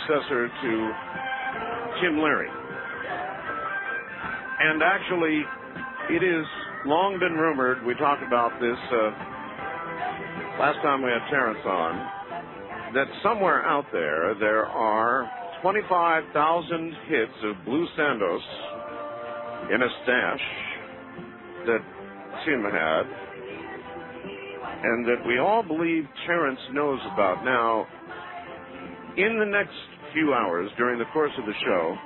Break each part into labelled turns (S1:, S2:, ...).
S1: successor to Tim Leary. And actually, it is long been rumored, we talked about this last time we had Terrence on, that somewhere out there, there are 25,000 hits of Blue Sandos in a stash that Tim had, and that we all believe Terrence knows about. Now, in the next few hours, during the course of the show,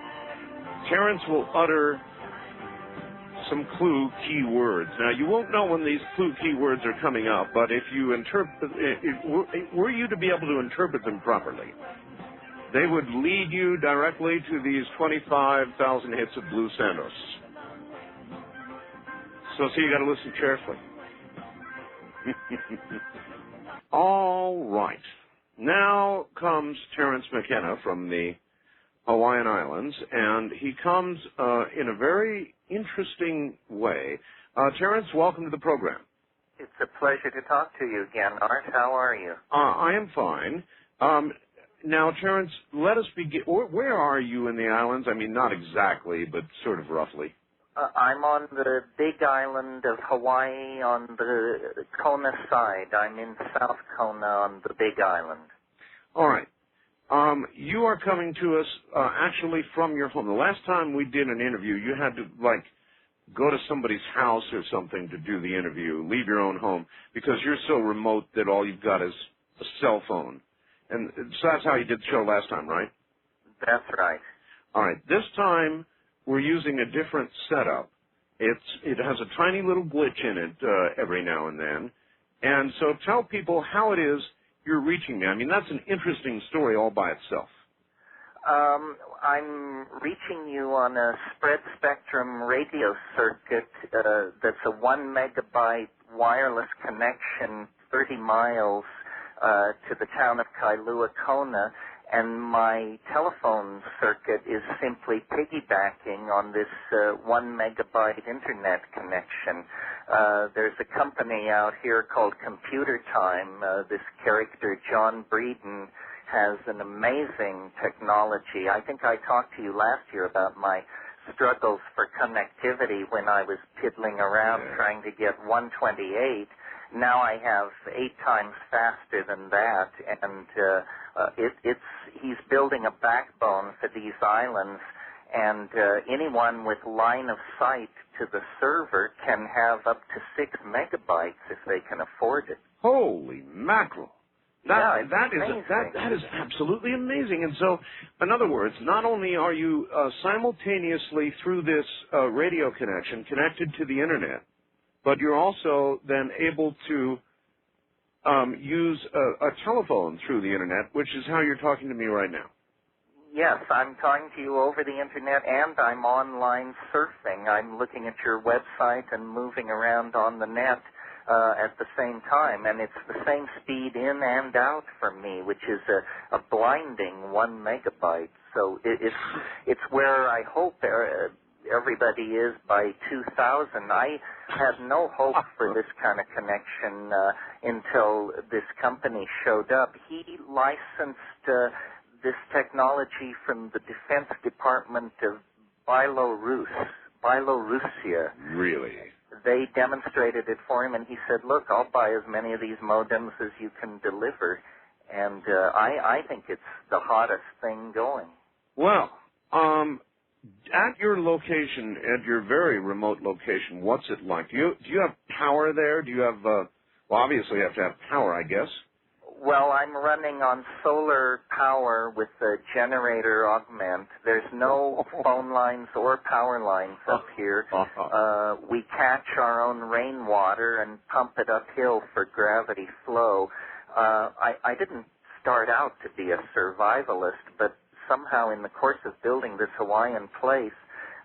S1: Terrence will utter some clue keywords. Now, you won't know when these clue keywords are coming up, but if you were you to be able to interpret them properly, they would lead you directly to these 25,000 hits of Blue Sandos. So you got to listen carefully. All right. Now comes Terence McKenna from the Hawaiian Islands, and he comes in a very interesting way. Terence, welcome to the program.
S2: It's a pleasure to talk to you again, Art. How are you?
S1: I am fine. Now, Terence, let us begin. Where are you in the islands? I mean, not exactly, but sort of roughly.
S2: I'm on the big island of Hawaii on the Kona side. I'm in South Kona on the big island.
S1: All right. You are coming to us actually from your home. The last time we did an interview, you had to, like, go to somebody's house or something to do the interview, leave your own home, because you're so remote that all you've got is a cell phone. And so that's how you did the show last time, right?
S2: That's right.
S1: All right. This time, we're using a different setup. It has a tiny little glitch in it every now and then. And so tell people how it is you're reaching me. I mean, that's an interesting story all by itself.
S2: I'm reaching you on a spread spectrum radio circuit that's a 1 megabyte wireless connection 30 miles to the town of Kailua, Kona, and my telephone circuit is simply piggybacking on this 1 megabyte internet connection. There's a company out here called Computer Time. This character, John Breeden, has an amazing technology. I think I talked to you last year about my struggles for connectivity when I was piddling around trying to get 128. Now I have 8 times faster than that, and he's building a backbone for these islands, and anyone with line of sight to the server can have up to 6 megabytes if they can afford it.
S1: Holy mackerel. That is absolutely amazing. And so, in other words, not only are you simultaneously through this radio connection connected to the Internet, but you're also then able to use a telephone through the Internet, which is how you're talking to me right now.
S2: Yes, I'm talking to you over the Internet, and I'm online surfing. I'm looking at your website and moving around on the net at the same time, and it's the same speed in and out for me, which is a blinding 1 megabyte. So it's where I hope everybody is by 2000. I had no hope for this kind of connection until this company showed up. He licensed this technology from the Defense Department of Belarusia.
S1: Really?
S2: They demonstrated it for him, and he said, look, I'll buy as many of these modems as you can deliver. And I think it's the hottest thing going.
S1: Well, at your location, at your very remote location, what's it like? Do you have power there? Do you have, well, obviously you have to have power, I guess.
S2: Well, I'm running on solar power with the generator augment. There's no phone lines or power lines up here. We catch our own rainwater and pump it uphill for gravity flow. I didn't start out to be a survivalist, but somehow in the course of building this Hawaiian place,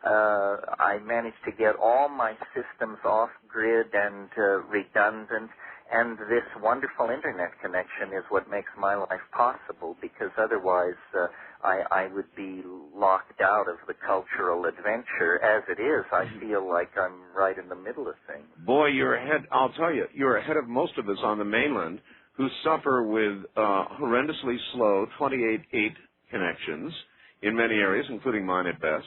S2: I managed to get all my systems off-grid and redundant, and this wonderful Internet connection is what makes my life possible, because otherwise I would be locked out of the cultural adventure. As it is, I feel like I'm right in the middle of things.
S1: Boy, you're ahead. I'll tell you, you're ahead of most of us on the mainland who suffer with horrendously slow 28.8 connections in many areas, including mine at best.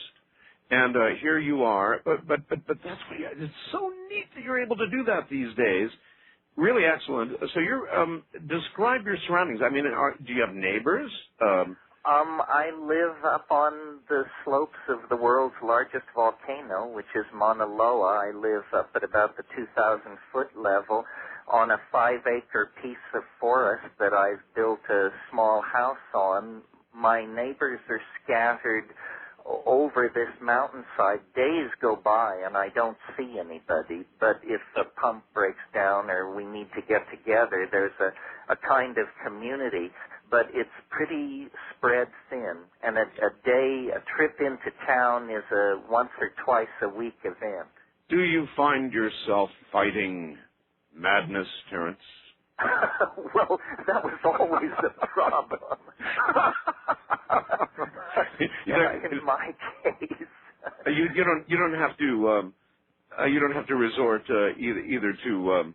S1: And here you are, but that's what it's so neat that you're able to do that these days. Really excellent. So you're describe your surroundings. I mean, do you have neighbors?
S2: I live up on the slopes of the world's largest volcano, which is Mauna Loa. I live up at about the 2,000-foot level on a 5-acre piece of forest that I've built a small house on. My neighbors are scattered over this mountainside. Days go by and I don't see anybody, but if the pump breaks down or we need to get together, there's a kind of community, but it's pretty spread thin. And a trip into town is a once or twice a week event.
S1: Do you find yourself fighting madness, Terence?
S2: Well, that was always the problem. In my case,
S1: you don't have to resort either to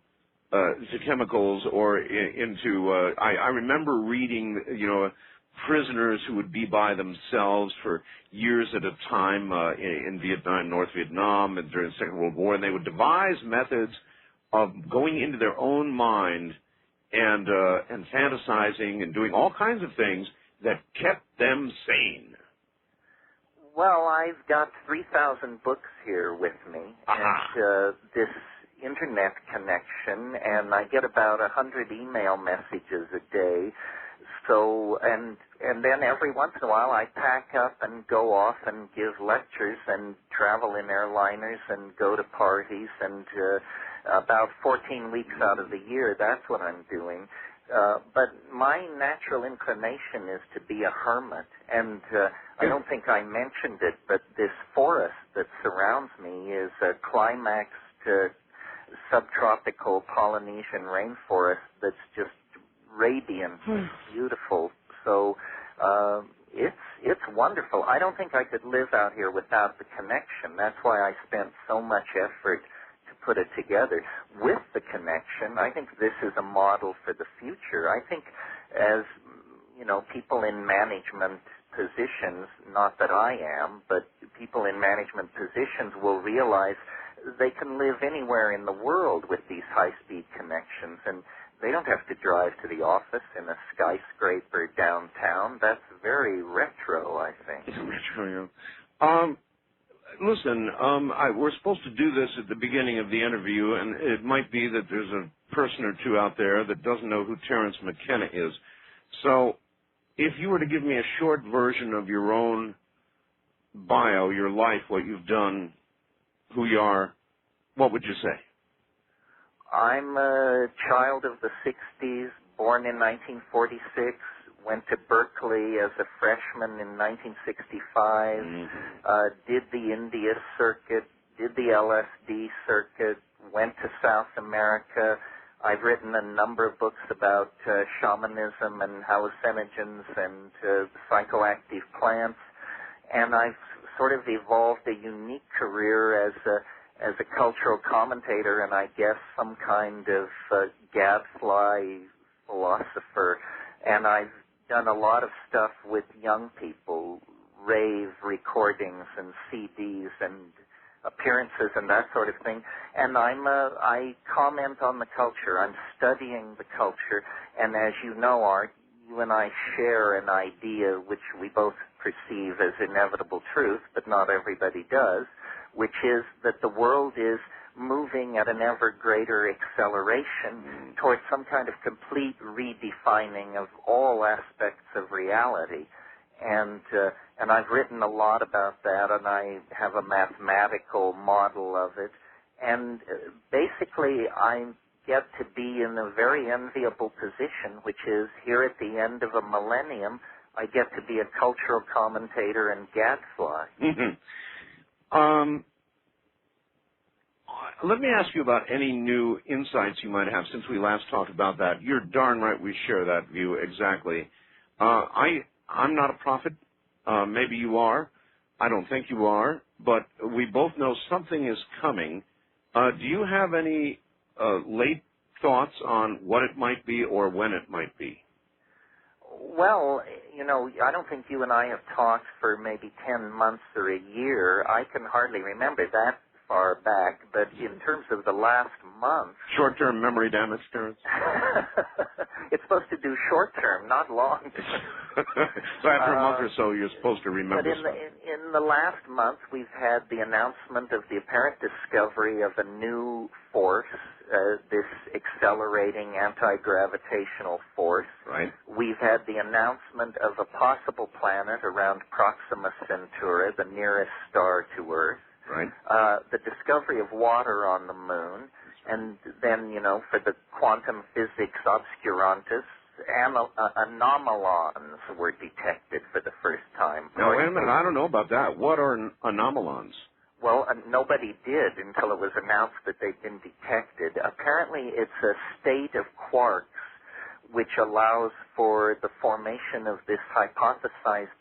S1: chemicals or into. I remember reading, prisoners who would be by themselves for years at a time in Vietnam, North Vietnam, and during the Second World War, and they would devise methods of going into their own mind and fantasizing and doing all kinds of things that kept them sane.
S2: Well, I've got 3,000 books here with me, and this internet connection, and I get about 100 email messages a day. So, and then every once in a while I pack up and go off and give lectures and travel in airliners and go to parties, and about 14 weeks out of the year, that's what I'm doing. But my natural inclination is to be a hermit, and I don't think I mentioned it, but this forest that surrounds me is a climaxed subtropical Polynesian rainforest that's just radiant and beautiful. So it's wonderful. I don't think I could live out here without the connection. That's why I spent so much effort to put it together. With the connection, I think this is a model for the future. I think as, people in management positions, not that I am, but people in management positions will realize they can live anywhere in the world with these high-speed connections, and they don't have to drive to the office in a skyscraper downtown. That's very retro, I think.
S1: It's retro, yeah. Listen, we're supposed to do this at the beginning of the interview, and it might be that there's a person or two out there that doesn't know who Terence McKenna is. So if you were to give me a short version of your own bio, your life, what you've done, who you are, what would you say?
S2: I'm a child of the 60s, born in 1946, went to Berkeley as a freshman in 1965, did the India circuit, did the LSD circuit, went to South America. I've written a number of books about shamanism and hallucinogens and psychoactive plants, and I've sort of evolved a unique career as a cultural commentator, and I guess some kind of gadfly philosopher. And I've done a lot of stuff with young people, rave recordings and CDs and appearances and that sort of thing. And I comment on the culture. I'm studying the culture. And as you know, Art, you and I share an idea which we both perceive as inevitable truth, but not everybody does, which is that the world is moving at an ever greater acceleration towards some kind of complete redefining of all aspects of reality. And I've written a lot about that, and I have a mathematical model of it. And basically, I get to be in a very enviable position, which is here at the end of a millennium, I get to be a cultural commentator and gadfly.
S1: Let me ask you about any new insights you might have since we last talked about that. You're darn right we share that view exactly. I'm not a prophet. Maybe you are. I don't think you are. But we both know something is coming. Do you have any late thoughts on what it might be or when it might be?
S2: Well, I don't think you and I have talked for maybe 10 months or a year. I can hardly remember that far back, but in terms of the last month...
S1: Short-term memory damage, Terence?
S2: It's supposed to do short-term, not long-term.
S1: So after a month or so, you're supposed to remember
S2: But in the last month, we've had the announcement of the apparent discovery of a new force, this accelerating anti-gravitational force.
S1: Right.
S2: We've had the announcement of a possible planet around Proxima Centauri, the nearest star to Earth.
S1: Right.
S2: The discovery of water on the moon, and then, for the quantum physics obscurantists, anomalons were detected for the first time.
S1: Now, wait a minute. I don't know about that. What are anomalons?
S2: Well, nobody did until it was announced that they'd been detected. Apparently, it's a state of quarks which allows for the formation of this hypothesized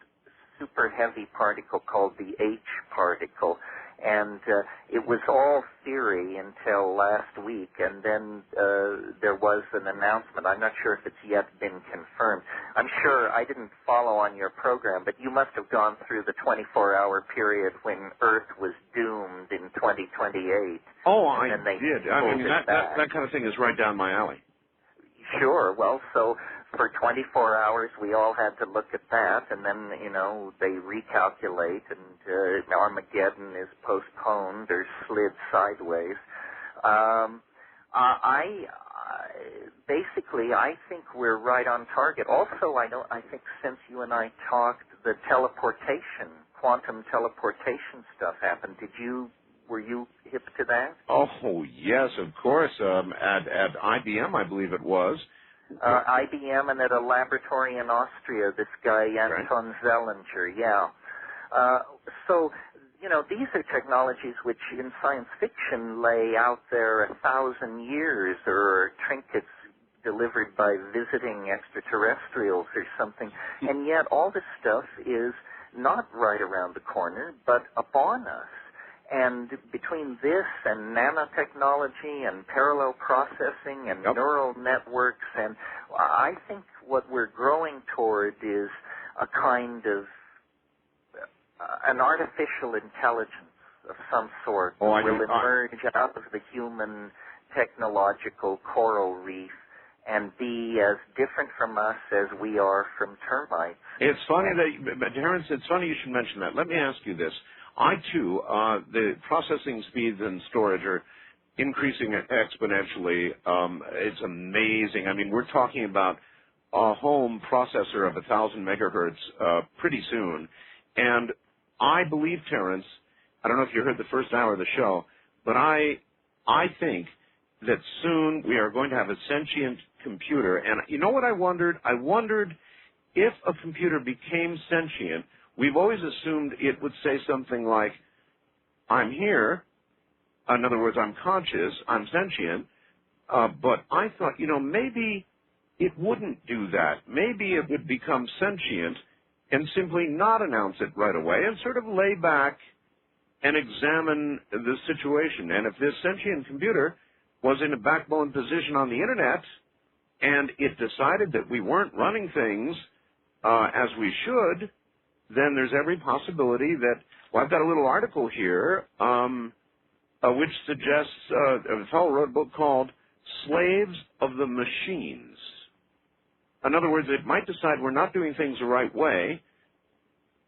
S2: super heavy particle called the H particle. And it was all theory until last week, and then there was an announcement. I'm not sure if it's yet been confirmed. I'm sure I didn't follow on your program, but you must have gone through the 24-hour period when Earth was doomed in 2028.
S1: Oh, I did. I mean, that kind of thing is right down my alley.
S2: Sure. Well, so for 24 hours, we all had to look at that, and then, they recalculate, and Armageddon is postponed or slid sideways. Basically, I think we're right on target. Also, I think since you and I talked, the quantum teleportation stuff happened. Were you hip to that?
S1: Oh, yes, of course. At IBM, I believe it was.
S2: IBM and at a laboratory in Austria, this guy, Anton Zellinger, yeah. So, these are technologies which in science fiction lay out there 1,000 years, or trinkets delivered by visiting extraterrestrials or something. And yet all this stuff is not right around the corner, but upon us. And between this and nanotechnology and parallel processing and neural networks, and I think what we're growing toward is a kind of an artificial intelligence of some sort that will emerge out of the human technological coral reef and be as different from us as we are from termites.
S1: It's funny Terence, it's funny you should mention that. Let me ask you this. I, too, the processing speeds and storage are increasing exponentially. It's amazing. I mean, we're talking about a home processor of 1,000 megahertz pretty soon. And I believe, Terence, I don't know if you heard the first hour of the show, but I think that soon we are going to have a sentient computer. And you know what I wondered? I wondered if a computer became sentient. We've always assumed it would say something like, I'm here. In other words, I'm conscious, I'm sentient. But I thought, maybe it wouldn't do that. Maybe it would become sentient and simply not announce it right away and sort of lay back and examine the situation. And if this sentient computer was in a backbone position on the Internet and it decided that we weren't running things as we should, then there's every possibility that, well, I've got a little article here which suggests, a fellow wrote a book called Slaves of the Machines. In other words, it might decide we're not doing things the right way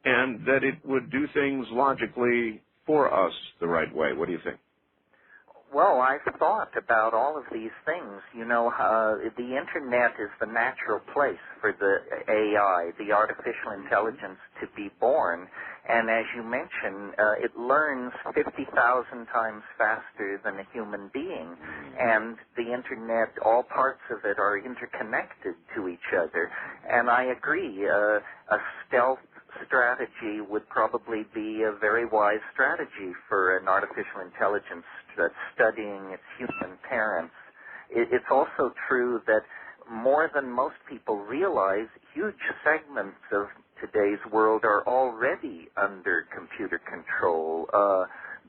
S1: and that it would do things logically for us the right way. What do you think?
S2: Well, I've thought about all of these things. The Internet is the natural place for the AI, the artificial intelligence, to be born. And as you mentioned, it learns 50,000 times faster than a human being. And the Internet, all parts of it are interconnected to each other. And I agree, a stealth strategy would probably be a very wise strategy for an artificial intelligence that's studying its human parents. It's also true that more than most people realize, huge segments of today's world are already under computer control.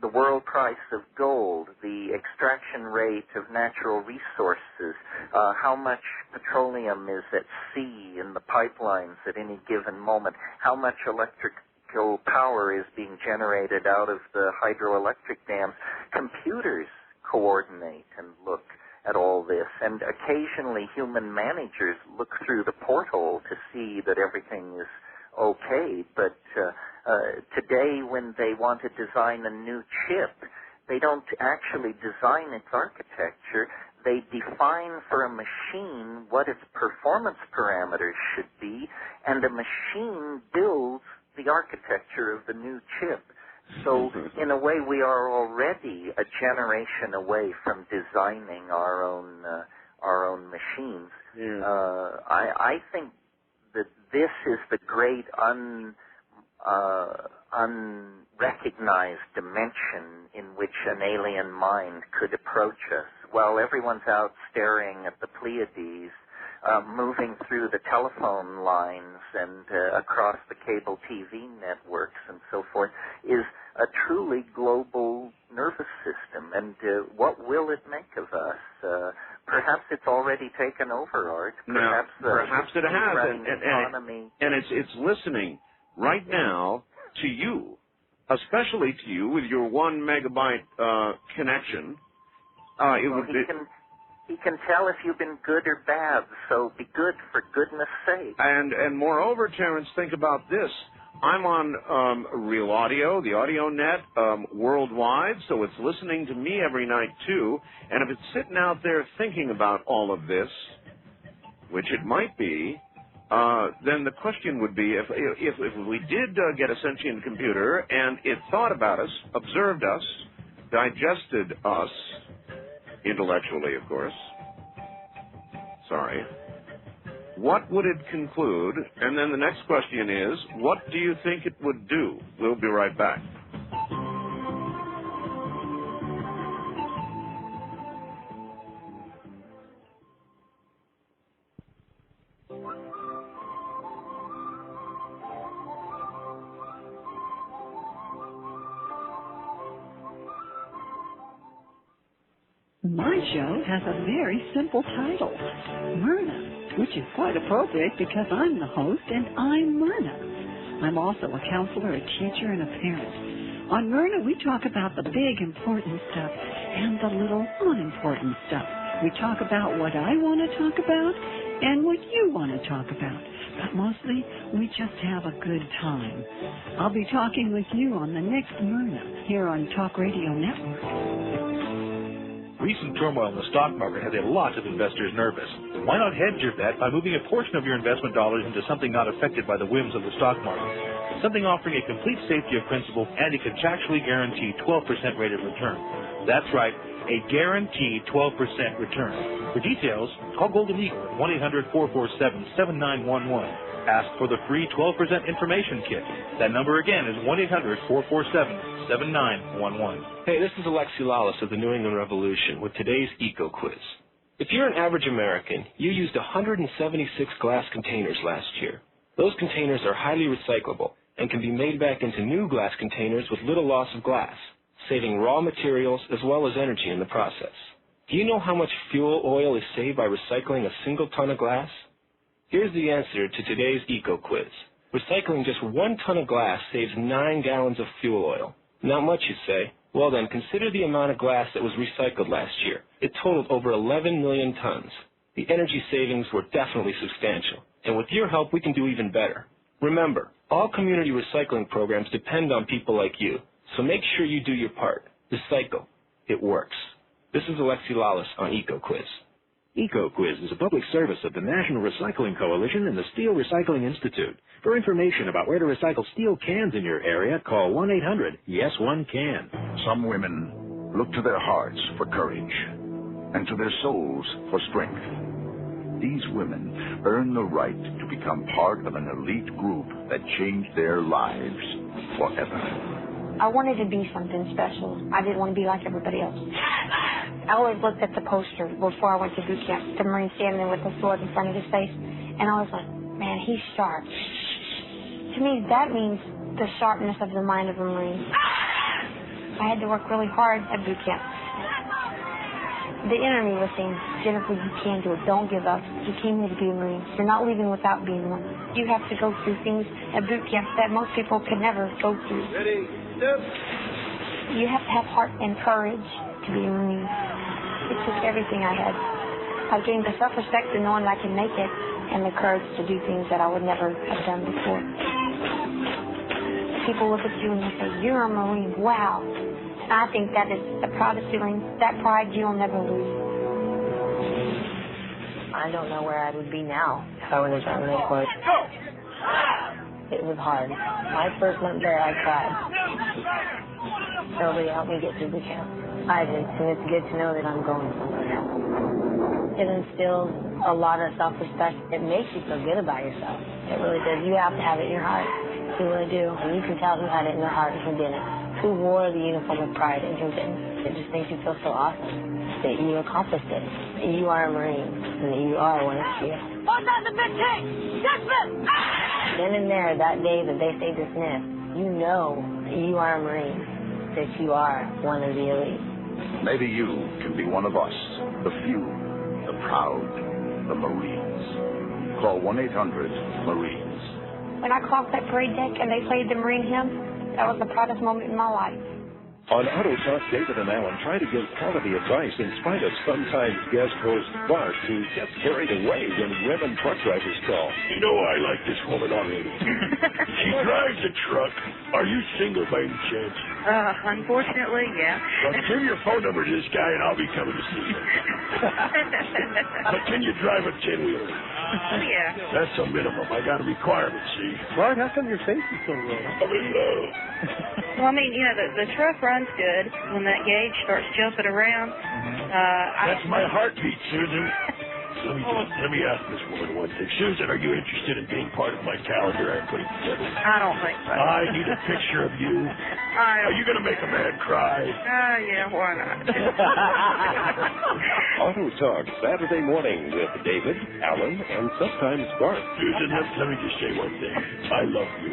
S2: The world price of gold, the extraction rate of natural resources, how much petroleum is at sea in the pipelines at any given moment, how much electrical power is being generated out of the hydroelectric dams. Computers coordinate and look at all this, and occasionally human managers look through the porthole to see that everything is okay, but today when they want to design a new chip, they don't actually design its architecture. They define for a machine what its performance parameters should be, and a machine builds the architecture of the new chip. So, in a way, we are already a generation away from designing our own machines.
S1: Yeah.
S2: I think that this is the great unrecognized dimension in which an alien mind could approach us. While everyone's out staring at the Pleiades, moving through the telephone lines and across the cable TV networks and so forth, is a truly global nervous system. And what will it make of us? Perhaps it's already taken over, Art.
S1: Perhaps it has,
S2: economy.
S1: And it's listening right now to you, especially to you with your 1 megabyte connection.
S2: He can tell if you've been good or bad, so be good for goodness sake.
S1: And moreover, Terence, think about this. I'm on Real Audio, the audio net, worldwide, so it's listening to me every night, too. And if it's sitting out there thinking about all of this, which it might be, then the question would be, if we did get a sentient computer and it thought about us, observed us, digested us, intellectually, of course, what would it conclude? And then the next question is, what do you think it would do? We'll be right back.
S3: My show has a very simple title, Myrna, which is quite appropriate because I'm the host and I'm Myrna. I'm also a counselor, a teacher, and a parent. On Myrna, we talk about the big important stuff and the little unimportant stuff. We talk about what I want to talk about and what you want to talk about. But mostly, we just have a good time. I'll be talking with you on the next Myrna here on Talk Radio Network.
S4: Recent turmoil in the stock market has a lot of investors nervous. Why not hedge your bet by moving a portion of your investment dollars into something not affected by the whims of the stock market? Something offering a complete safety of principal and a contractually guaranteed 12% rate of return. That's right, a guaranteed 12% return. For details, call Golden Eagle at 1-800-447-7911. Ask for the free 12% information kit. That number again is 1-800-447-7911.
S5: Hey, this is Alexi Lawless of the New England Revolution with today's Eco Quiz. If you're an average American, you used 176 glass containers last year. Those containers are highly recyclable and can be made back into new glass containers with little loss of glass, saving raw materials as well as energy in the process. Do you know how much fuel oil is saved by recycling a single ton of glass? Here's the answer to today's Eco Quiz. Recycling just 1 ton of glass saves 9 gallons of fuel oil. Not much, you say? Well then, consider the amount of glass that was recycled last year. It totaled over 11 million tons. The energy savings were definitely substantial. And with your help, we can do even better. Remember, all community recycling programs depend on people like you. So make sure you do your part. Recycle. It works. This is Alexi Lawless on Eco Quiz.
S6: Eco Quiz is a public service of the National Recycling Coalition and the Steel Recycling Institute. For information about where to recycle steel cans in your area, call 1-800-YES-1-CAN.
S7: Some women look to their hearts for courage and to their souls for strength. These women earn the right to become part of an elite group that changed their lives forever.
S8: I wanted to be something special. I didn't want to be like everybody else. I always looked at the poster before I went to boot camp, the Marine standing with the sword in front of his face, and I was like, man, he's sharp. To me, that means the sharpness of the mind of a Marine. I had to work really hard at boot camp. The inner me was saying, Jennifer, you can do it. Don't give up. You came here to be a Marine. You're not leaving without being one. You have to go through things at boot camp that most people could never go through.
S9: Ready, step.
S8: You have to have heart and courage to be a Marine. It took everything I had. I gained the self-respect of knowing I can make it and the courage to do things that I would never have done before. People look at you and they say, you're a Marine. Wow. I think that is the proudest feeling. That pride you'll never lose.
S10: I don't know where I would be now if I would have done this course. It was hard. My first month there, I cried. Nobody helped me get through the camp. I did, and it's good to know that I'm going somewhere now. It instills a lot of self-respect. It makes you feel good about yourself. It really does. You have to have it in your heart. You really do. And you can tell who had it in their heart and who didn't. Who wore the uniform with pride and who didn't. It just makes you feel so awesome that you accomplished it. That you are a Marine and that you are one of few.
S11: What's on the big tank? Dismiss!
S10: Then and there, that day that they say dismiss, you know that you are a Marine, that you are one of the elite.
S7: Maybe you can be one of us, the few, the proud, the Marines. Call 1-800-MARINES.
S8: When I crossed that parade deck and they played the Marine hymn, that was the proudest moment in my life.
S6: On Auto Talk, David and Alan try to give quality advice in spite of sometimes guest host Bart, who gets carried away when women truck drivers call.
S12: You know I like this woman already. She drives a truck. Are you single by any chance?
S13: Unfortunately, yeah.
S12: Well, give your phone number to this guy and I'll be coming to see you. But can you drive a 10-wheeler?
S13: Yeah.
S12: That's a minimum. I got a requirement, see?
S14: Bart, how come your face is so red?
S12: I'm in love.
S13: Well, I mean, you know, the truck runs good when that gauge starts jumping around.
S12: That's my heartbeat, Susan. Let me ask this woman one thing. Susan, are you interested in being part of my calendar I'm putting together?
S13: I don't think so.
S12: I need a picture of you. Are you going to make a man cry?
S13: Yeah, why not?
S6: Auto Talk, Saturday morning with David, Alan, and sometimes Bart.
S12: Susan, let me just say one thing. I love you.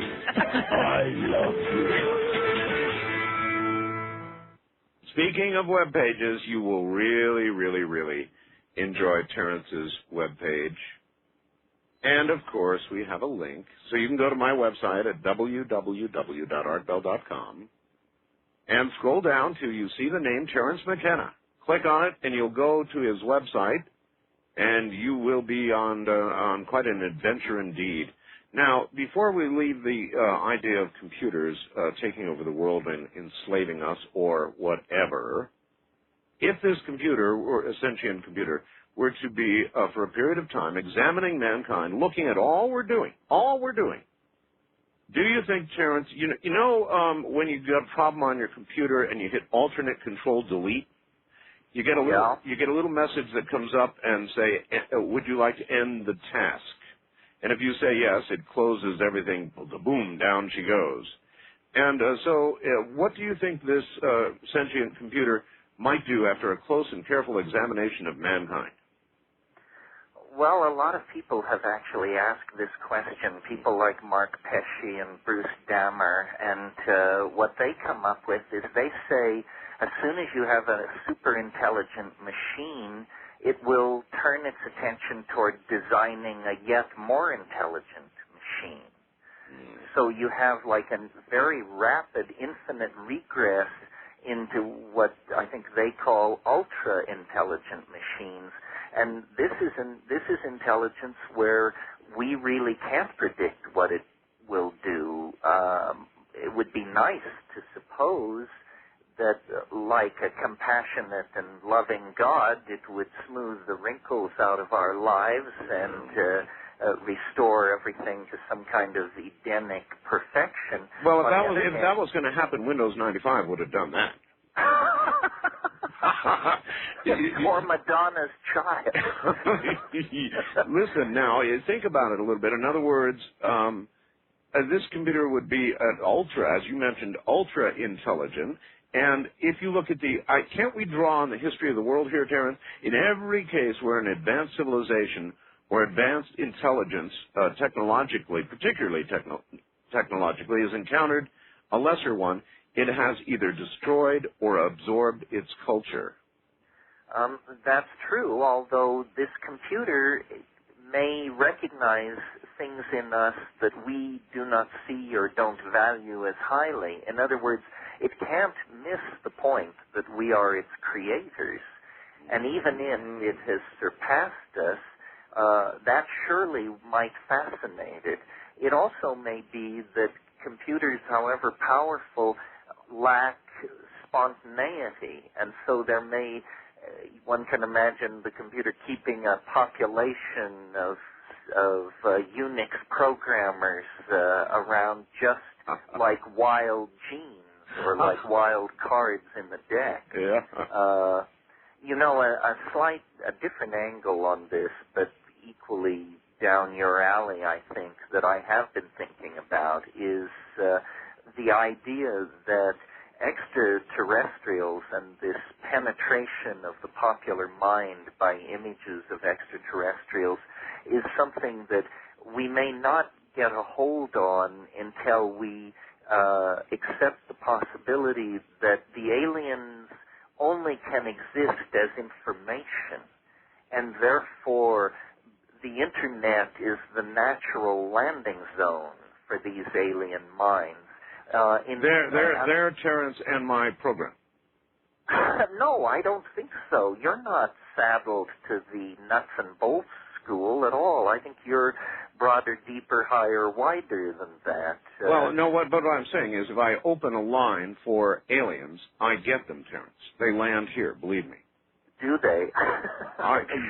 S12: I love you.
S1: Speaking of web pages, you will really, really, really enjoy Terrence's webpage. And, of course, we have a link. So you can go to my website at www.artbell.com and scroll down till you see the name Terence McKenna. Click on it, and you'll go to his website, and you will be on quite an adventure indeed. Now, before we leave the idea of computers taking over the world and enslaving us or whatever, if this computer, or a sentient computer, were to be, for a period of time, examining mankind, looking at all we're doing, do you think, Terrence, you know when you get a problem on your computer and you hit alternate control delete, you get a little message that comes up and say, would you like to end the task? And if you say yes, it closes everything, boom, down she goes. And so what do you think this sentient computer might do after a close and careful examination of mankind?
S2: Well, a lot of people have actually asked this question, people like Mark Pesce and Bruce Dammer, and what they come up with is they say as soon as you have a super intelligent machine, it will turn its attention toward designing a yet more intelligent machine. So you have like a very rapid, infinite regress into what I think they call ultra-intelligent machines. And this is intelligence where we really can't predict what it will do. It would be nice to suppose that like a compassionate and loving God, it would smooth the wrinkles out of our lives and restore everything to some kind of Edenic perfection.
S1: Well, if that was going to happen, Windows 95 would have done that.
S2: Or Madonna's Child.
S1: Listen, now, think about it a little bit. In other words, this computer would be an ultra, as you mentioned, ultra-intelligent. And if you look at can't we draw on the history of the world here, Terrence? In every case where an advanced civilization or advanced intelligence, technologically, particularly technologically, has encountered a lesser one, it has either destroyed or absorbed its culture.
S2: That's true, although this computer may recognize things in us that we do not see or don't value as highly. In other words, it can't miss the point that we are its creators. And even if it has surpassed us, that surely might fascinate it. It also may be that computers, however powerful, lack spontaneity, and so there may, one can imagine the computer keeping a population of Unix programmers around just like wild genes or like wild cards in the deck.
S1: Yeah.
S2: A different angle on this, but equally down your alley, I think, that I have been thinking about is the idea that extraterrestrials and this penetration of the popular mind by images of extraterrestrials is something that we may not get a hold on until we accept the possibility that the aliens only can exist as information, and therefore the Internet is the natural landing zone for these alien minds.
S1: They're Terrence and my program.
S2: No, I don't think so. You're not saddled to the nuts and bolts school at all. I think you're broader, deeper, higher, wider than that.
S1: Well, no, but what I'm saying is if I open a line for aliens, I get them, Terrence. They land here, believe me.
S2: Do they?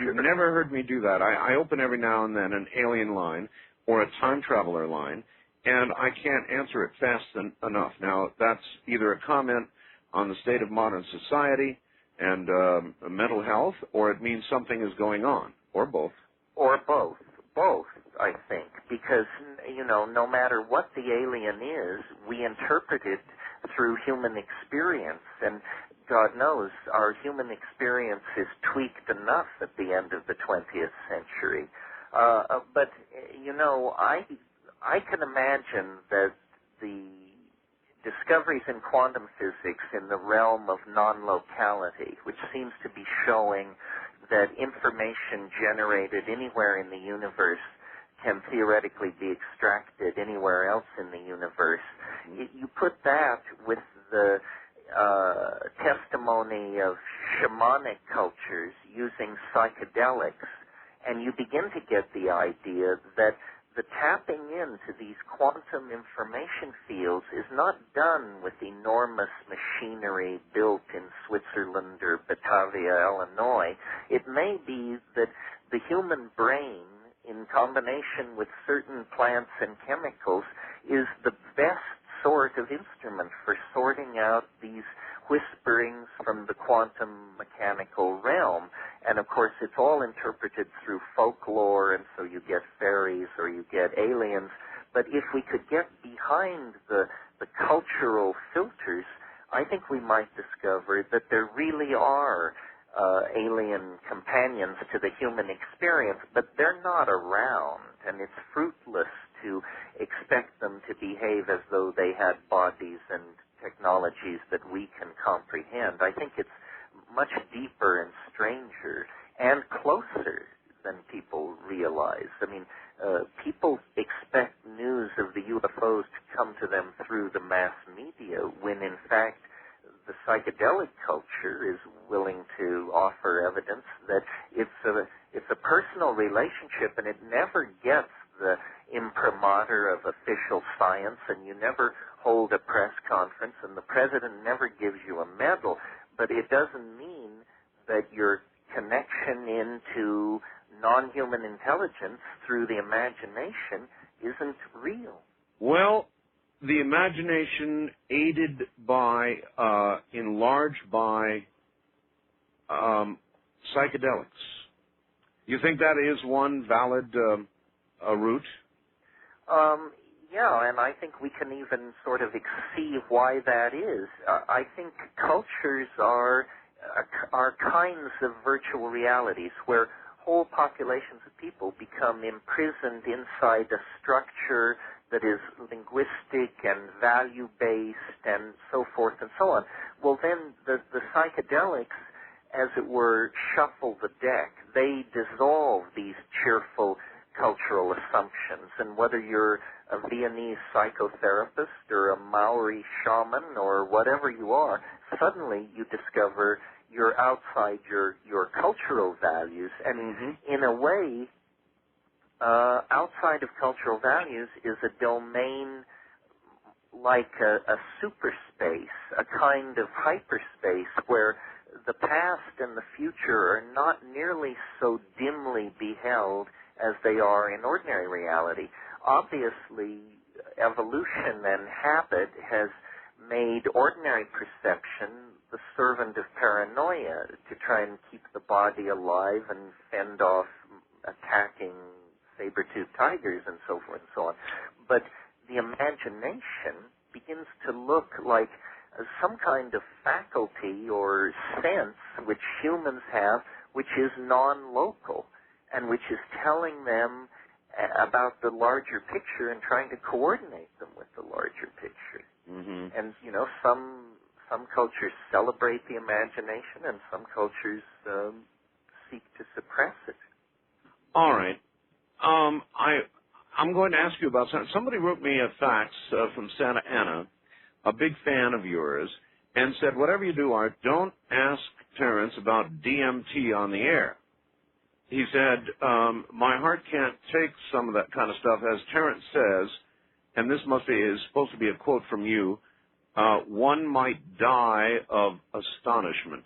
S1: You've never heard me do that. I open every now and then an alien line or a time traveler line, and I can't answer it fast enough. Now, that's either a comment on the state of modern society and mental health, or it means something is going on, or both.
S2: Or both. Both, I think, because, no matter what the alien is, we interpret it through human experience, and God knows our human experience is tweaked enough at the end of the 20th century. But I can imagine that the discoveries in quantum physics in the realm of non-locality, which seems to be showing that information generated anywhere in the universe can theoretically be extracted anywhere else in the universe. You put that with the testimony of shamanic cultures using psychedelics, and you begin to get the idea that the tapping into these quantum information fields is not done with enormous machinery built in Switzerland or Batavia, Illinois. It may be that the human brain, in combination with certain plants and chemicals, is the best sort of instrument for sorting out these whisperings from the quantum mechanical realm. And of course, it's all interpreted through folklore, and so you get fairies or you get aliens. But if we could get behind the cultural filters, I think we might discover that there really are alien companions to the human experience, but they're not around, and it's fruitless to expect them to behave as though they had bodies and technologies that we can comprehend. I think it's much deeper and stranger and closer than people realize. I mean, people expect news of the UFOs to come to them through the mass media, when in fact the psychedelic culture is willing to offer evidence that it's a personal relationship, and it never gets the imprimatur of official science, and you never hold a press conference, and the president never gives you a medal, but it doesn't mean that your connection into non-human intelligence through the imagination isn't real.
S1: Well, the imagination aided by, enlarged by psychedelics. You think that is one valid route?
S2: Yeah, and I think we can even sort of see why that is. I think cultures are kinds of virtual realities where whole populations of people become imprisoned inside a structure that is linguistic and value-based and so forth and so on. Well, then the psychedelics as it were, shuffle the deck. They dissolve these cheerful cultural assumptions. And whether you're a Viennese psychotherapist or a Maori shaman or whatever you are, suddenly you discover you're outside your cultural values. And in a way, outside of cultural values is a domain like a superspace, a kind of hyperspace where the past and the future are not nearly so dimly beheld as they are in ordinary reality. Obviously, evolution and habit has made ordinary perception the servant of paranoia to try and keep the body alive and fend off attacking saber-toothed tigers and so forth and so on. But the imagination begins to look like some kind of faculty or sense which humans have, which is non-local and which is telling them about the larger picture and trying to coordinate them with the larger picture. And, you know, some cultures celebrate the imagination and some cultures seek to suppress it.
S1: All right. I'm going to ask you about something. Somebody wrote me a fax from Santa Ana, a big fan of yours, and said, whatever you do, Art, don't ask Terence about DMT on the air. He said, my heart can't take some of that kind of stuff. As Terence says, and this is supposed to be a quote from you, one might die of astonishment.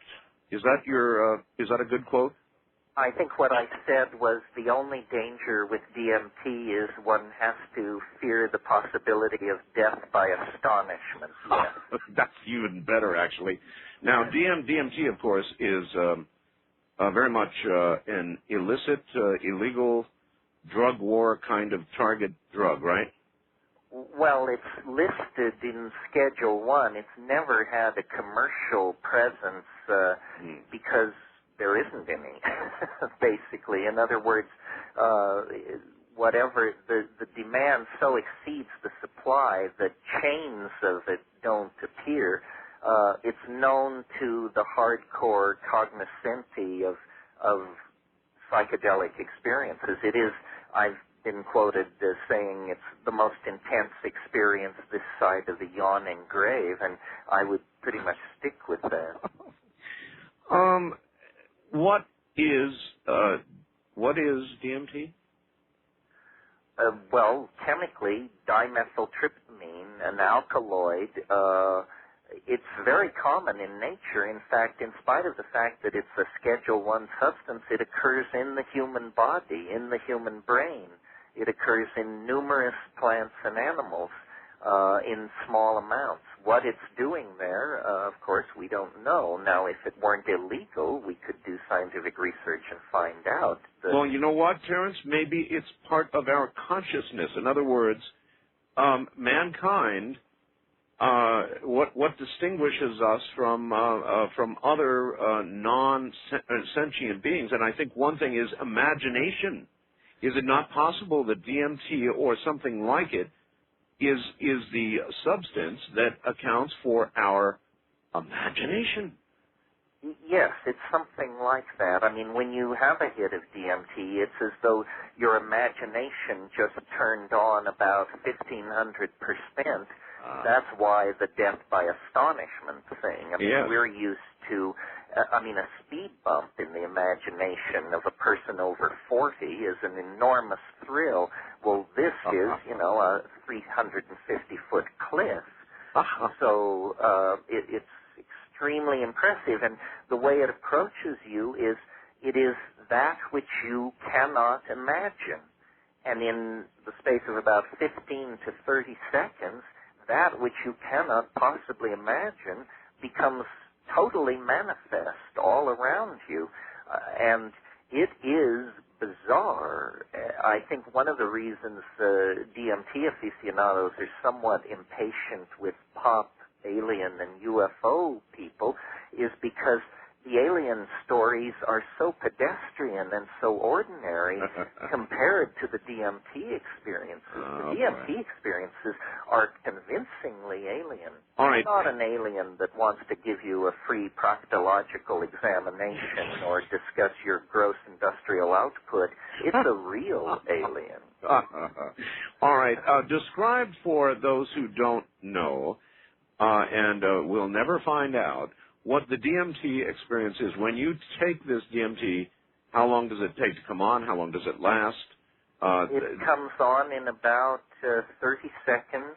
S1: Is that a good quote?
S2: I think what I said was the only danger with DMT is one has to fear the possibility of death by astonishment. Yes.
S1: That's even better, actually. Now, DMT, of course, is very much an illicit, illegal drug war kind of target drug, right?
S2: Well, it's listed in Schedule 1. It's never had a commercial presence because there isn't any, basically. In other words, whatever the demand so exceeds the supply that chains of it don't appear. It's known to the hardcore cognoscenti of psychedelic experiences. It is, I've been quoted as saying it's the most intense experience this side of the yawning grave, and I would pretty much stick with that.
S1: What is DMT?
S2: Well, chemically, dimethyltryptamine, an alkaloid. It's very common in nature. In fact, in spite of the fact that it's a Schedule 1 substance, it occurs in the human body, in the human brain. It occurs in numerous plants and animals in small amounts. What it's doing there, of course, we don't know. Now, if it weren't illegal, we could do scientific research and find out.
S1: Well, you know what, Terence? Maybe it's part of our consciousness. In other words, mankind, what distinguishes us from other non-sentient beings, and I think one thing is imagination. Is it not possible that DMT or something like it is the substance that accounts for our imagination?
S2: Yes, it's something like that. I mean, when you have a hit of DMT, it's as though your imagination just turned on about 1,500%. That's why the death by astonishment thing. I mean, we're used to, a speed bump in the imagination of a person over 40 is an enormous thrill. Well, this is, a 350-foot cliff. So it's extremely impressive. And the way it approaches you is, it is that which you cannot imagine. And in the space of about 15 to 30 seconds, that which you cannot possibly imagine becomes totally manifest all around you. And it is bizarre. I think one of the reasons DMT aficionados are somewhat impatient with pop, alien, and UFO people is because the alien stories are so pedestrian and so ordinary compared to the DMT experiences. The DMT experiences are convincingly alien.
S1: All right. right.
S2: Not an alien that wants to give you a free proctological examination or discuss your gross industrial output. It's a real alien.
S1: All right. Describe for those who don't know, and we'll never find out, what the DMT experience is. When you take this DMT, how long does it take to come on? How long does it last?
S2: It comes on in about 30 seconds,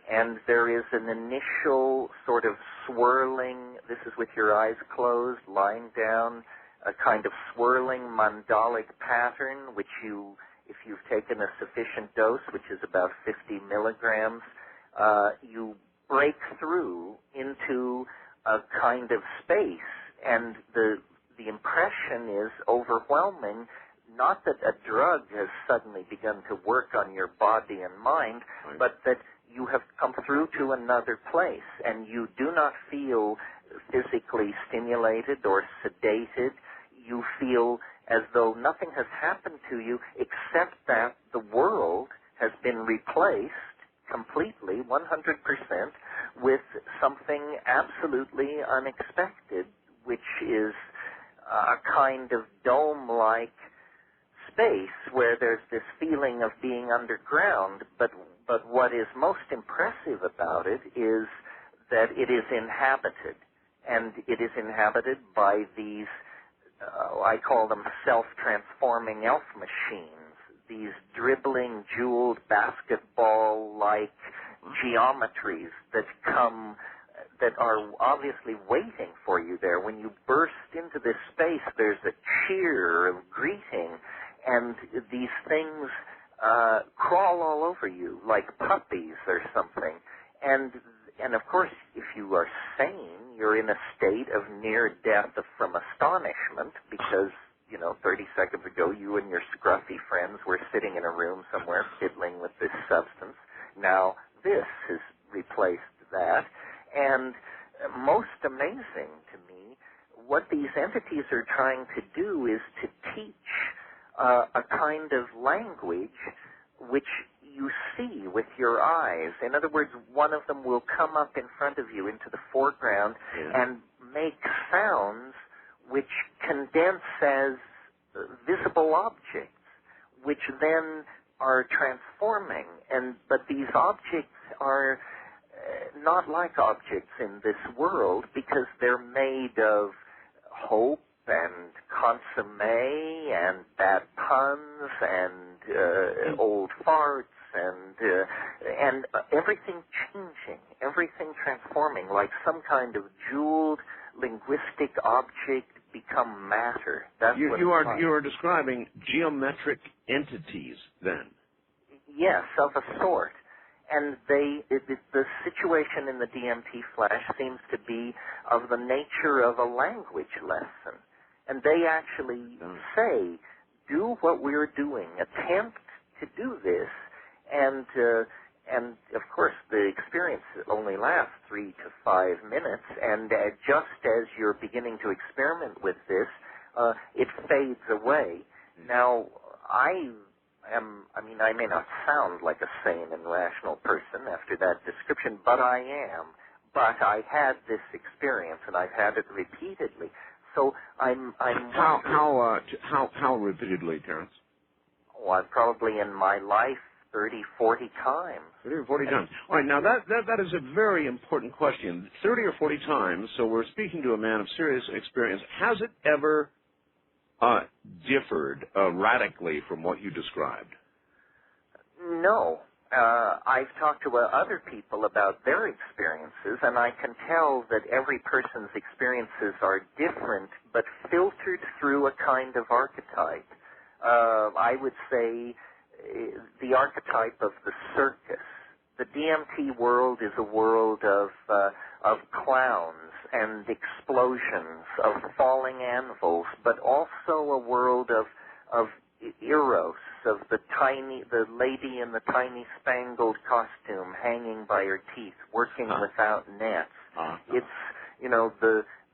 S2: and there is an initial sort of swirling, this is with your eyes closed, lying down, a kind of swirling mandalic pattern, which you, if you've taken a sufficient dose, which is about 50 milligrams, you break through into a kind of space, and the impression is overwhelming. Not that a drug has suddenly begun to work on your body and mind, but that you have come through to another place, and you do not feel physically stimulated or sedated. You feel as though nothing has happened to you except that the world has been replaced completely, 100%, with something absolutely unexpected, which is a kind of dome-like space where there's this feeling of being underground, but what is most impressive about it is that it is inhabited, and it is inhabited by these, I call them self-transforming elf machines, these dribbling, jeweled, basketball-like geometries that come, that are obviously waiting for you there. When you burst into this space, there's a cheer of greeting, and these things crawl all over you like puppies or something. And of course, if you are sane, you're in a state of near death from astonishment because, 30 seconds ago, you and your scruffy friends were sitting in a room somewhere fiddling with this substance. Now this has replaced that. And most amazing to me, what these entities are trying to do is to teach a kind of language which you see with your eyes. In other words, one of them will come up in front of you into the foreground and make sounds which condense as visible objects, which then are transforming. But these objects are not like objects in this world because they're made of hope and consomme and bad puns and old farts and everything changing, everything transforming, like some kind of jeweled linguistic object become matter. That's what you are
S1: describing geometric entities then.
S2: Yes, of a sort. And the situation in the DMT flash seems to be of the nature of a language lesson. And they actually say, do what we're doing, attempt to do this, and of course the experience only lasts 3 to 5 minutes, and just as you're beginning to experiment with this, it fades away. Now, I may not sound like a sane and rational person after that description, but I am. But I had this experience, and I've had it repeatedly. So I'm
S1: how repeatedly, Terence?
S2: Well, probably in my life 30, 40 times.
S1: 30 or 40 times. All right, now that is a very important question. 30 or 40 times, so we're speaking to a man of serious experience. Has it ever differed radically from what you described?
S2: No. I've talked to other people about their experiences, and I can tell that every person's experiences are different, but filtered through a kind of archetype. I would say the archetype of the circus. The DMT world is a world of clowns and explosions, of falling anvils, but also a world of eros, of the lady in the tiny spangled costume hanging by her teeth, working without nets. It's,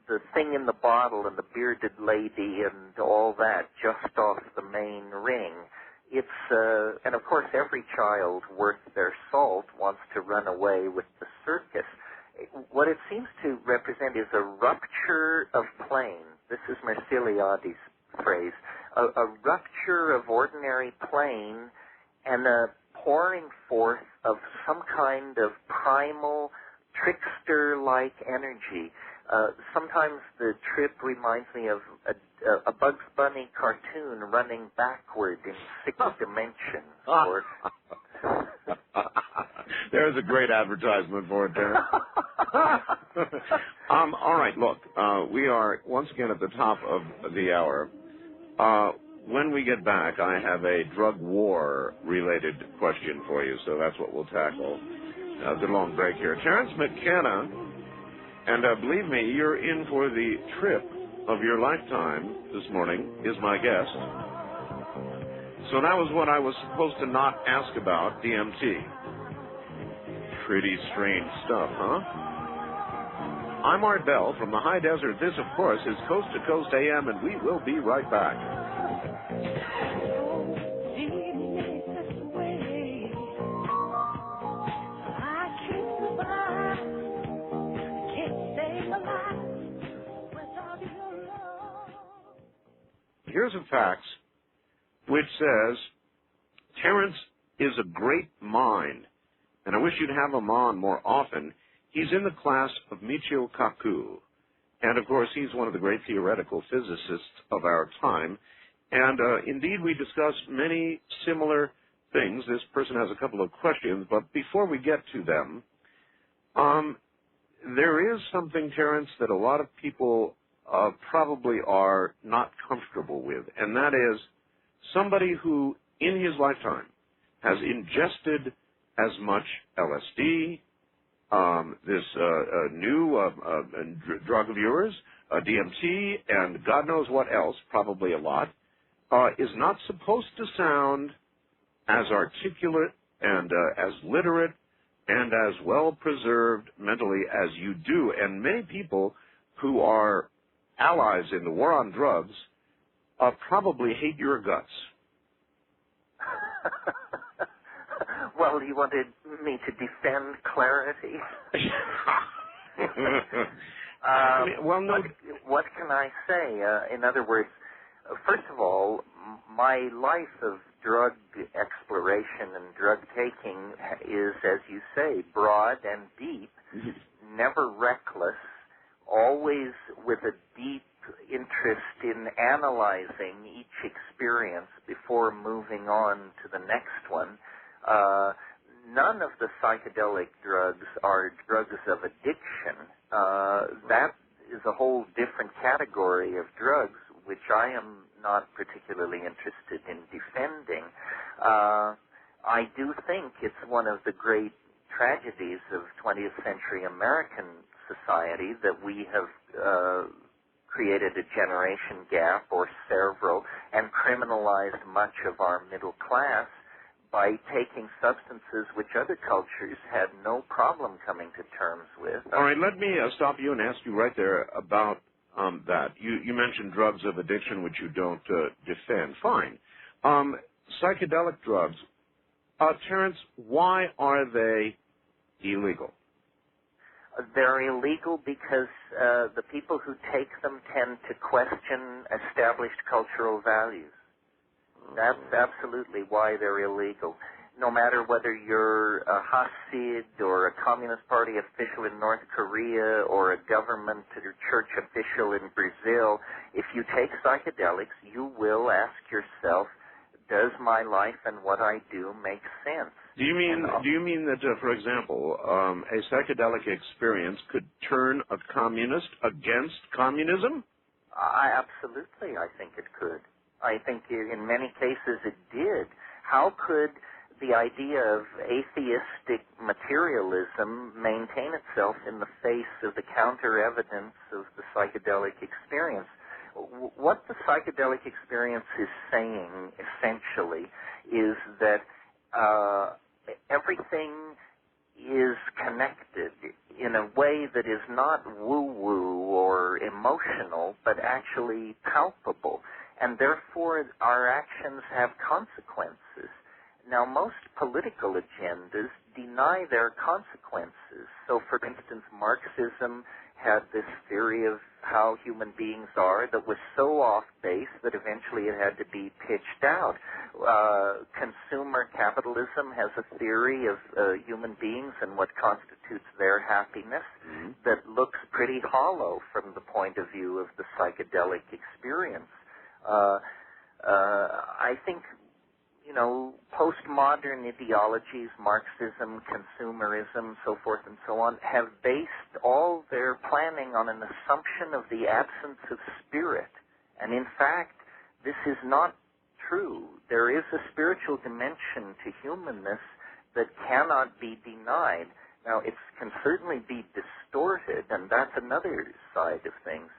S2: the thing in the bottle and the bearded lady and all that just off the main ring. It's, and of course every child worth their salt wants to run away with the circus. what it seems to represent is a rupture of plane. This is Merciliades' phrase. A rupture of ordinary plane and a pouring forth of some kind of primal, trickster-like energy. Sometimes the trip reminds me of a Bugs Bunny cartoon running backward in 6 dimensions. Or
S1: there's a great advertisement for it, Terrence. All right, look, we are once again at the top of the hour. When we get back, I have a drug war-related question for you, so that's what we'll tackle. Good long break here. Terence McKenna, and believe me, you're in for the trip of your lifetime this morning, is my guest. So that was what I was supposed to not ask about, DMT. Pretty strange stuff, huh? I'm Art Bell from the high desert. This, of course, is Coast to Coast AM, and we will be right back. Here's a fax which says, Terrence is a great mind, and I wish you'd have him on more often. He's in the class of Michio Kaku, and of course he's one of the great theoretical physicists of our time, and indeed we discuss many similar things. This person has a couple of questions, but before we get to them, there is something, Terrence, that a lot of people probably are not comfortable with, and that is somebody who, in his lifetime, has ingested as much LSD, this new drug of yours, DMT, and God knows what else, probably a lot, is not supposed to sound as articulate and as literate and as well-preserved mentally as you do. And many people who are allies in the war on drugs probably hate your guts.
S2: Well, you wanted me to defend clarity?
S1: Well, no.
S2: What can I say? In other words, first of all, my life of drug exploration and drug taking is, as you say, broad and deep, never reckless, always with a deep interest in analyzing each experience before moving on to the next one. None of the psychedelic drugs are drugs of addiction. That is a whole different category of drugs, which I am not particularly interested in defending. I do think it's one of the great tragedies of 20th century American society that we have created a generation gap or several and criminalized much of our middle class by taking substances which other cultures had no problem coming to terms with.
S1: All right, let me stop you and ask you right there about that. You mentioned drugs of addiction, which you don't defend. Fine. Psychedelic drugs. Terrence, why are they illegal?
S2: They're illegal because the people who take them tend to question established cultural values. That's absolutely why they're illegal. No matter whether you're a Hasid or a Communist Party official in North Korea or a government or church official in Brazil, if you take psychedelics, you will ask yourself, does my life and what I do make sense?
S1: Do you mean that, for example, a psychedelic experience could turn a communist against communism?
S2: Absolutely, I think it could. I think in many cases it did. How could the idea of atheistic materialism maintain itself in the face of the counter-evidence of the psychedelic experience? What the psychedelic experience is saying, essentially, is that everything is connected in a way that is not woo-woo or emotional, but actually palpable. And therefore, our actions have consequences. Now, most political agendas deny their consequences. So, for instance, Marxism had this theory of how human beings are that was so off base that eventually it had to be pitched out. Consumer capitalism has a theory of human beings and what constitutes their happiness that looks pretty hollow from the point of view of the psychedelic experience. I think, postmodern ideologies, Marxism, consumerism, so forth and so on, have based all their planning on an assumption of the absence of spirit. And in fact, this is not true. There is a spiritual dimension to humanness that cannot be denied. Now, it can certainly be distorted, and that's another side of things.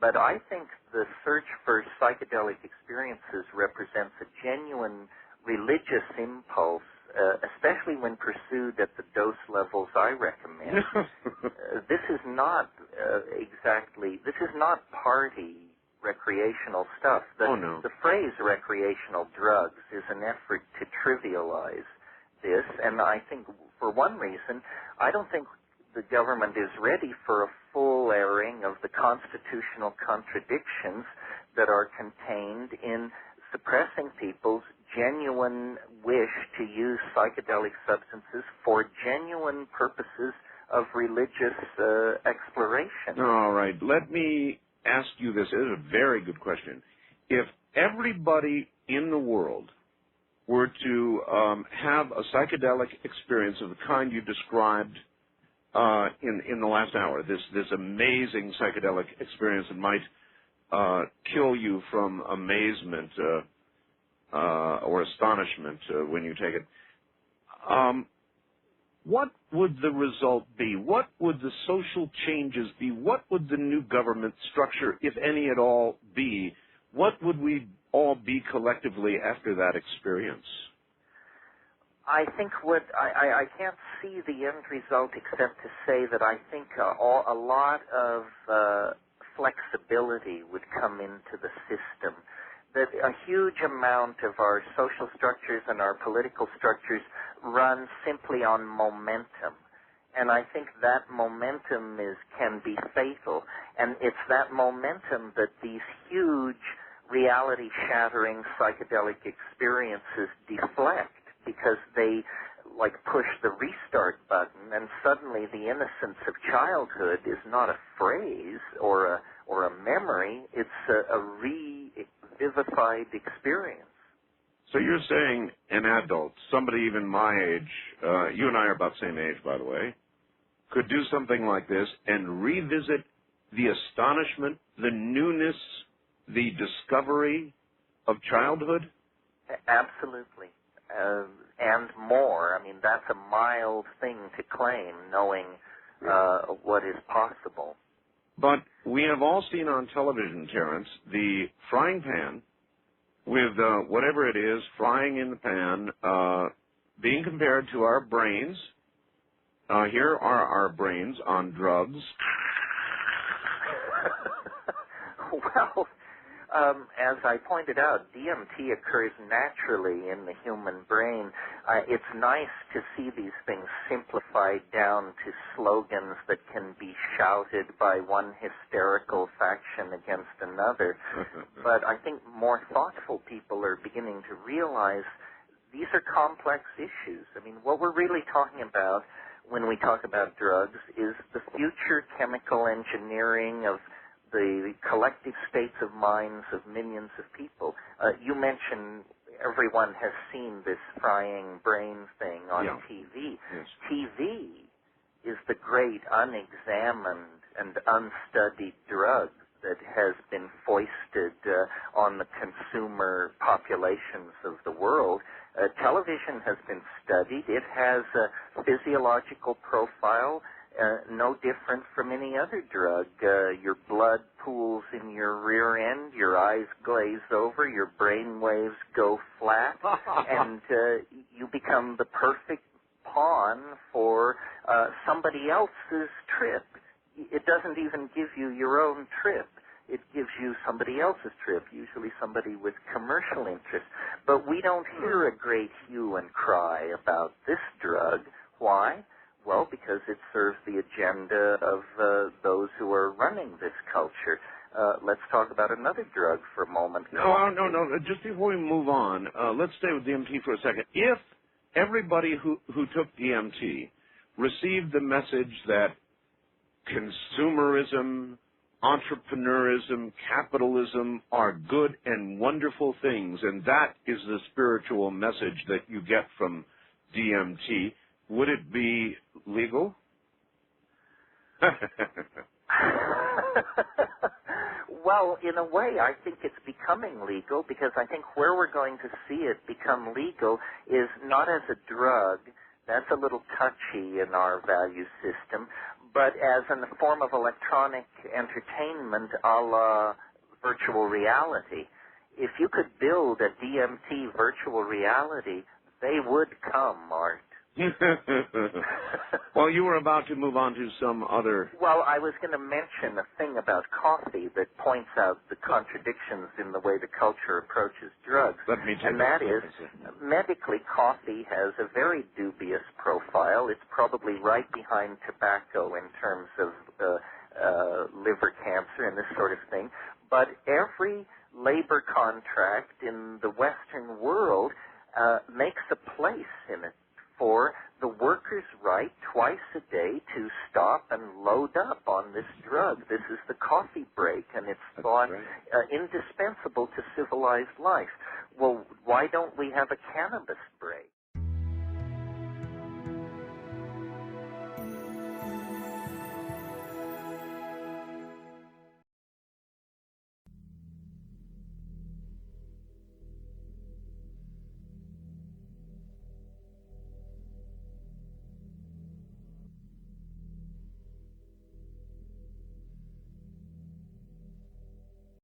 S2: But I think the search for psychedelic experiences represents a genuine religious impulse, especially when pursued at the dose levels I recommend. This is not this is not party recreational stuff. The phrase recreational drugs is an effort to trivialize this, and I think for one reason, I don't think the government is ready for a full airing of the constitutional contradictions that are contained in suppressing people's genuine wish to use psychedelic substances for genuine purposes of religious exploration.
S1: All right. Let me ask you this. It is a very good question. If everybody in the world were to have a psychedelic experience of the kind you described in the last hour, this amazing psychedelic experience that might kill you from amazement or astonishment when you take it, what would the result be? What would the social changes be? What would the new government structure, if any at all, be? What would we all be collectively after that experience?
S2: I think I can't see the end result except to say that I think a lot of flexibility would come into the system. That a huge amount of our social structures and our political structures run simply on momentum. And I think that momentum can be fatal. And it's that momentum that these huge reality-shattering psychedelic experiences deflect, because they push the restart button, and suddenly the innocence of childhood is not a phrase or a memory, it's a revivified experience.
S1: So you're saying an adult, somebody even my age, you and I are about the same age, by the way, could do something like this and revisit the astonishment, the newness, the discovery of childhood?
S2: Absolutely. And more. I mean, that's a mild thing to claim, knowing what is possible.
S1: But we have all seen on television, Terence, the frying pan with whatever it is frying in the pan being compared to our brains. Here are our brains on drugs.
S2: Well, as I pointed out, DMT occurs naturally in the human brain. It's nice to see these things simplified down to slogans that can be shouted by one hysterical faction against another. But I think more thoughtful people are beginning to realize these are complex issues. I mean, what we're really talking about when we talk about drugs is the future chemical engineering of the collective states of minds of millions of people. You mentioned everyone has seen this frying brain thing on TV. Yes. TV is the great unexamined and unstudied drug that has been foisted on the consumer populations of the world. Television has been studied. It has a physiological profile no different from any other drug. Your blood pools in your rear end, your eyes glaze over, your brain waves go flat, and you become the perfect pawn for somebody else's trip. It doesn't even give you your own trip. It gives you somebody else's trip, usually somebody with commercial interest. But we don't hear a great hue and cry about this drug. Why? Well, because it serves the agenda of those who are running this culture. Let's talk about another drug for a moment.
S1: No. Just before we move on, let's stay with DMT for a second. If everybody who took DMT received the message that consumerism, entrepreneurism, capitalism are good and wonderful things, and that is the spiritual message that you get from DMT, would it be legal?
S2: Well, in a way, I think it's becoming legal, because I think where we're going to see it become legal is not as a drug. That's a little touchy in our value system, but as in the form of electronic entertainment a la virtual reality. If you could build a DMT virtual reality, they would come, Art.
S1: Well, you were about to move on to some other...
S2: Well, I was going to mention a thing about coffee that points out the contradictions in the way the culture approaches drugs. And that is, medically, coffee has a very dubious profile. It's probably right behind tobacco in terms of liver cancer and this sort of thing. But every labor contract in the Western world makes a place in it for the worker's right twice a day to stop and load up on this drug. This is the coffee break, and it's thought indispensable to civilized life. Well, why don't we have a cannabis break?